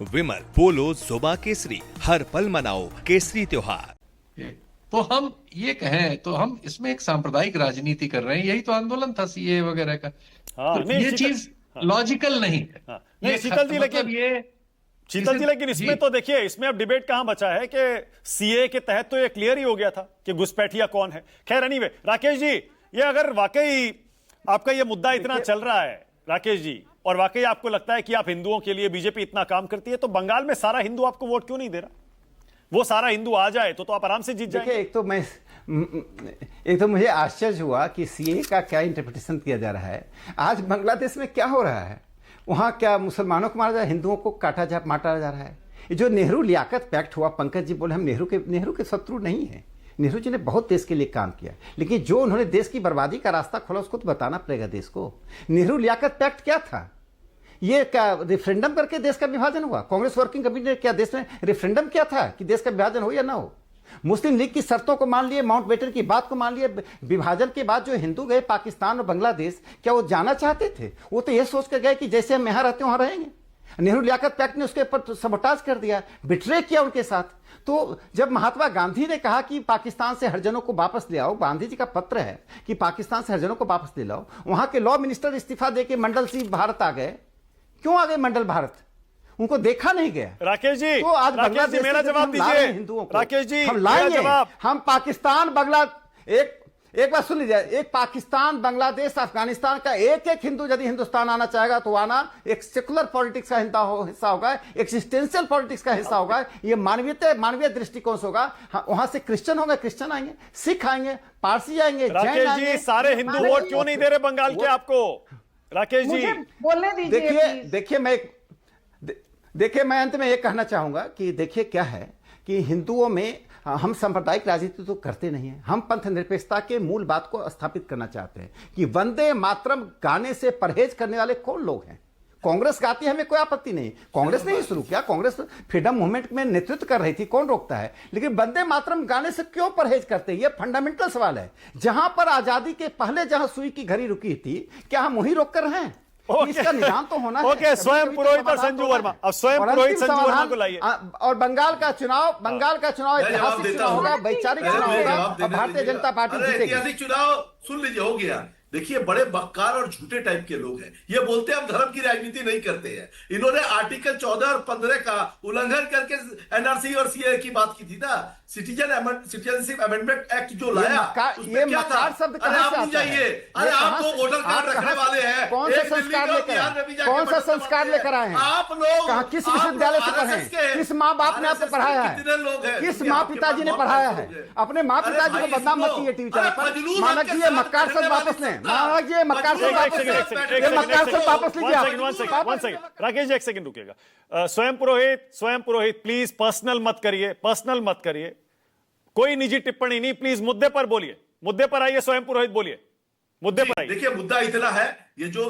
विमल बोलो जुबा केसरी, हर पल मनाओ केसरी त्योहार। तो हम ये कहें तो हम इसमें एक सांप्रदायिक राजनीति कर रहे हैं। यही तो आंदोलन था सीए वगैरह का। हाँ, तो नहीं, ये शीतल, चीज हाँ, लॉजिकल नहीं है। हाँ, नहीं शीतल जी, मतलब ये शीतल जी, लेकिन इसमें तो देखिए, इसमें अब डिबेट कहां बचा है कि सीए के तहत तो ये क्लियर ही हो गया था कि घुसपैठिया कौन है। खैर एनीवे, राकेश जी, ये अगर वाकई आपका ये मुद्दा इतना चल रहा है राकेश जी, और वाकई आपको लगता है कि आप हिंदुओं के लिए बीजेपी इतना काम करती है, तो बंगाल में सारा हिंदू आपको वोट क्यों नहीं दे रहा? वो सारा हिंदू आ जाए तो आप आराम से जीत जाएंगे। एक तो मुझे आश्चर्य हुआ कि सीए का क्या इंटरप्रिटेशन किया जा रहा है। आज बांग्लादेश में क्या हो रहा है? वहां क्या मुसलमानों को मारा जा रहा है, हिंदुओं को मारा जा रहा है? ये जो नेहरू लियाकत पैक्ट हुआ, पंकज जी बोले हम नेहरू के शत्रु नहीं है। नेहरू जी ने बहुत देश के लिए काम किया, लेकिन जो उन्होंने देश की बर्बादी का रास्ता खोला उसको तो बताना पड़ेगा देश को। नेहरू लियाकत पैक्ट क्या था? ये क्या रेफरेंडम करके देश का विभाजन हुआ? कांग्रेस वर्किंग कमेटी ने क्या देश में रेफरेंडम किया था कि देश का विभाजन हो या ना हो? मुस्लिम लीग की शर्तों को मान लिए, माउंटबेटन की बात को मान लिए। विभाजन के बाद जो हिंदू गए पाकिस्तान और बांग्लादेश, क्या वो जाना चाहते थे? वो तो ये सोच कर गए कि जैसे हम यहां रहते हैं वहां रहेंगे। नेहरू लियाकत पैक्ट ने उसके ऊपर सबोटाज कर दिया, बिट्रे किया उनके साथ। तो जब महात्मा गांधी ने कहा कि पाकिस्तान से हरिजनों को वापस ले आओ, गांधी जी का पत्र है कि पाकिस्तान से हरिजनों को वापस ले लाओ, वहां के लॉ मिनिस्टर इस्तीफा देके मंडल सिंह भारत आ गए। क्यों आ गए मंडल भारत? उनको देखा नहीं गया। राकेश जी, तो आज बांग्लादेश मेरा जवाब दीजिए। हिंदुओं को राकेश जी, हम लाएंगे। जवाब। हम पाकिस्तान एक बात सुन लीजिए, एक पाकिस्तान, बांग्लादेश, अफगानिस्तान का एक एक हिंदू यदि हिंदुस्तान आना चाहेगा तो आना। एक सेकुलर पॉलिटिक्स का हिस्सा होगा, एक्सिस्टेंशियल पॉलिटिक्स का हिस्सा होगा। ये मानवीय दृष्टिकोण से होगा। वहां से क्रिश्चियन होंगे, क्रिश्चियन आएंगे, सिख आएंगे, पारसी आएंगे, राकेश जी, सारे हिंदू वोट क्यों नहीं दे रहे बंगाल के आपको? राकेश जी बोलने दीजिए। देखिए मैं अंत में ये कहना चाहूंगा कि देखिए क्या है कि हिंदुओं में हम सांप्रदायिक राजनीति तो करते नहीं है। हम पंथ निरपेक्षता के मूल बात को स्थापित करना चाहते हैं कि वंदे मातरम गाने से परहेज करने वाले कौन लोग हैं? कांग्रेस गाती है, हमें कोई आपत्ति नहीं। कांग्रेस ने ही शुरू किया, कांग्रेस फ्रीडम मूवमेंट में नेतृत्व कर रही थी, कौन रोकता है? लेकिन वंदे मातरम गाने से क्यों परहेज करते हैं? यह फंडामेंटल सवाल है। जहां पर आजादी के पहले जहां सुई की घड़ी रुकी थी, क्या हम वहीं रोक कर रहे हैं? इसका निदान तो होना है। ओके, स्वयं पुरोहित और संजू वर्मा। अब स्वयं पुरोहित संजू वर्मा को लाइए। और बंगाल का चुनाव ऐतिहासिक चुनाव होगा, वैचारिक चुनाव होगा और भारतीय जनता पार्टी जीतेगी। ऐतिहासिक चुनाव सुन लीजिए, हो गया। देखिए, बड़े बक्कार और झूठे टाइप के लोग हैं। ये बोलते हैं हम धर्म की राजनीति नहीं करते हैं। इन्होंने आर्टिकल 14 और 15 का उल्लंघन करके एनआरसी और सीए की बात की थी ना। सिटीजनशिप अमेंडमेंट एक्ट जो लाया, ये मकार शब्द अरे आप नहीं जाइए। अरे आप तो वोटर कार्ड रखने वाले हैं। कौन सा संस्कार लेकर आए हैं? आप लोग किस विश्वविद्यालय से पढ़े हैं? किस माँ बाप ने आपको पढ़ाया है? कितने लोग हैं? किस माँ पिताजी ने पढ़ाया है? अपने माँ पिताजी को बदनाम मत कीजिए टीवी चैनल पर। मानक जी, ये मक्कार शब्द वापस लें। मानक जी, मक्कार शब्द वापस लीजिए। राकेश जी, एक सेकंड रुकिएगा। स्वयं पुरोहित प्लीज पर्सनल मत करिए। कोई निजी टिप्पणी नहीं, प्लीज मुद्दे पर बोलिए। मुद्दे पर आइए, स्वयं पुरोहित बोलिए, मुद्दे पर आइए। देखिए, मुद्दा इतना है, ये जो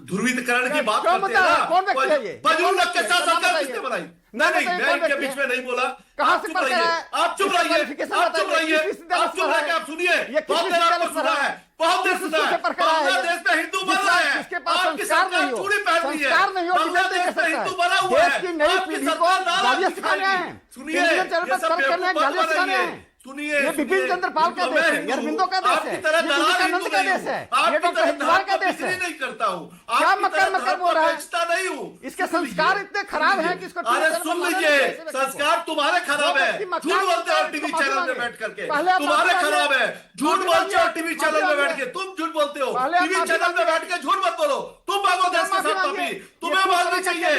ध्रुवीकरण की बात करते हैं ना, कौन व्यक्ति है ये? फजूल के साथ सरकार किसने बनाई? नहीं, मैं इनके बीच में नहीं बोला। कहां से पढ़ रहे हैं? आप चुप रहिए। आप सुनिए, बहुत देर आपको सुना है, बहुत देर सुना है। बांग्लादेश में हिंदू बन रहा है, जिसके पास आपकी संस्कार सरकार नहीं हो, चूड़ी पहन रही है। संस्कार नहीं हो, बांग्लादेश में हिंदू बना हुआ है। देश की नई पीढ़ी को गालियां सिखाने आए हैं। सुनिए, ये सब गालियां सिखाने आए हैं। सुनिए, ये बिपिन चंद्र पाल का देश है, अरविंदो का देश है, आपकी तरह विवेकानंद का देश है, ये डॉक्टर हरिद्वार का देश है। नहीं करता हूँ, क्या मक्कर बोल रहा है? नहीं हूँ। इसके संस्कार इतने खराब हैं कि इसको अरे सुन लीजिए, संस्कार तुम्हारे खराब है। झूठ बोलते हो टीवी चैनल में बैठ करके, तुम्हारे खराब है। झूठ बोलते हो टीवी चैनल में बैठ के, तुम झूठ बोलते हो टीवी चैनल में बैठ के। झूठ मत बोलो, तुम भागो देश के साथ पापी, तुम्हें मारना चाहिए।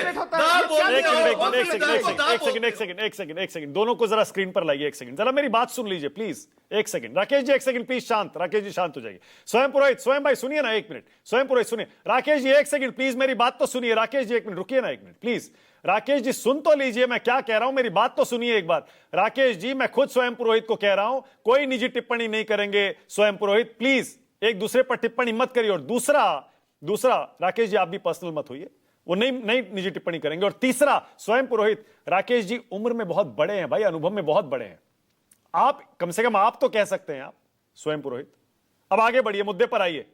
एक सेकंड, दोनों को जरा स्क्रीन पर लाइए। एक सेकंड, जरा मेरी बात सुन लीजिए प्लीज। एक सेकंड, राकेश जी, एक सेकंड प्लीज शांत। राकेश जी शांत हो जाइए। स्वयं भाई सुनिए ना, एक मिनट। स्वयं पुरोहित सुनिए। राकेश जी एक सेकंड प्लीज, मेरी बात तो सुनिए। राकेश जी एक मिनट रुकिए ना, एक मिनट प्लीज। राकेश जी सुन तो लीजिए, मैं क्या कह रहा हूं, मेरी बात तो सुनिए एक बार। राकेश जी, मैं खुद स्वयं पुरोहित को कह रहा हूं, कोई निजी टिप्पणी नहीं करेंगे। स्वयं पुरोहित प्लीज एक दूसरे पर टिप्पणी मत करिए। और दूसरा राकेश जी, आप भी पर्सनल मत होइए, वो नहीं निजी टिप्पणी करेंगे। और तीसरा, स्वयं पुरोहित, राकेश जी उम्र में बहुत बड़े हैं भाई, अनुभव में बहुत बड़े हैं। आप कम से कम आप तो कह सकते हैं, आप स्वयं पुरोहित। अब आगे बढ़िए, मुद्दे पर आइए।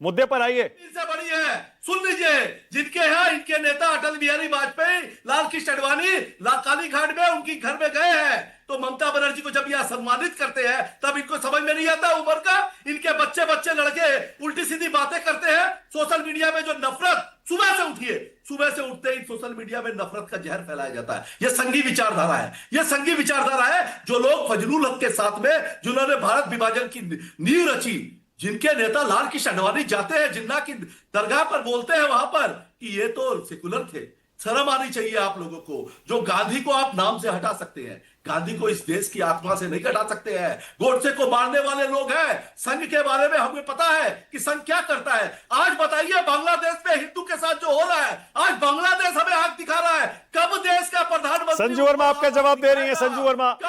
मुद्दे पर आइए। इनसे बड़ी है, सुन लीजिए, जिनके यहाँ इनके नेता अटल बिहारी वाजपेयी, लाल कृष्ण आडवाणी काली घाट में उनकी घर में गए हैं, तो ममता बनर्जी को जब यह सम्मानित करते हैं तब इनको समझ में नहीं आता उम्र का। इनके बच्चे बच्चे लड़के उल्टी सीधी बातें करते हैं सोशल मीडिया में, जो नफरत सुबह से उठिए, सुबह से उठते ही सोशल मीडिया में नफरत का जहर फैलाया जाता है। यह संघी विचारधारा है, यह संघी विचारधारा है जो लोग फजलुल हक के साथ में, जिन्होंने भारत विभाजन की नींव रची, जिनके नेता लाल कृष्ण आडवाणी जाते हैं जिन्ना की दरगाह पर, बोलते हैं वहां पर कि ये तो सेकुलर थे। शर्म आनी चाहिए आप लोगों को, जो गांधी को आप नाम से हटा सकते हैं, गांधी को इस देश की आत्मा से नहीं हटा सकते हैं। गोडसे को मारने वाले लोग हैं। संघ के बारे में हमें पता है कि संघ क्या करता है। आज बताइए, बांग्लादेश में हिंदू के साथ जो हो रहा है, आज बांग्लादेश हमें आंख दिखा रहा है। कब देश का प्रधानमंत्री संजू वर्मा आपका जवाब दे रही है। संजू वर्मा